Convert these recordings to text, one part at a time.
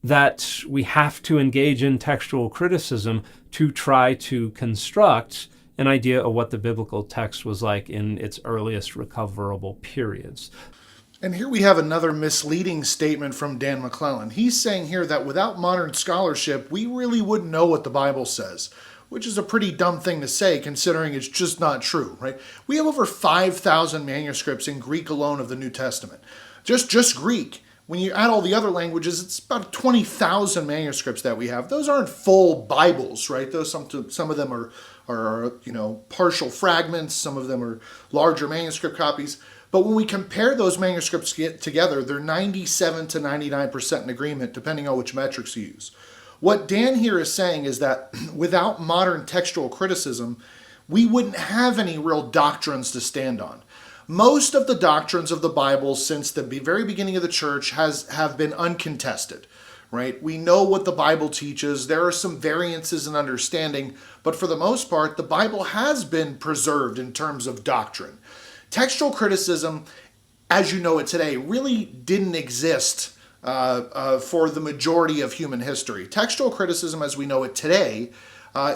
that we have to engage in textual criticism to try to construct an idea of what the biblical text was like in its earliest recoverable periods. And here we have another misleading statement from Dan McClellan. He's saying here that without modern scholarship, we really wouldn't know what the Bible says, which is a pretty dumb thing to say considering it's just not true, right? We have over 5,000 manuscripts in Greek alone of the New Testament. Just Greek. When you add all the other languages, it's about 20,000 manuscripts that we have. Those aren't full Bibles, right? Those some of them are partial fragments. Some of them are larger manuscript copies. But when we compare those manuscripts together, they're 97 to 99% in agreement, depending on which metrics you use. What Dan here is saying is that without modern textual criticism, we wouldn't have any real doctrines to stand on. Most of the doctrines of the Bible since the very beginning of the church have been uncontested, right? We know what the Bible teaches. There are some variances in understanding, but for the most part, the Bible has been preserved in terms of doctrine. Textual criticism, as you know it today, really didn't exist for the majority of human history. Textual criticism, as we know it today,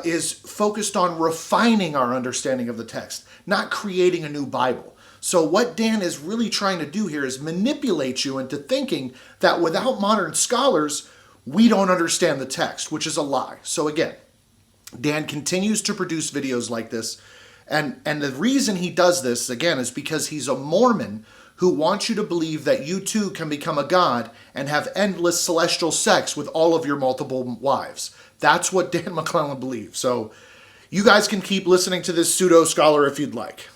is focused on refining our understanding of the text, not creating a new Bible. So what Dan is really trying to do here is manipulate you into thinking that without modern scholars, we don't understand the text, which is a lie. So again, Dan continues to produce videos like this. And the reason he does this, again, is because he's a Mormon who wants you to believe that you too can become a god and have endless celestial sex with all of your multiple wives. That's what Dan McClellan believes. So you guys can keep listening to this pseudo-scholar if you'd like.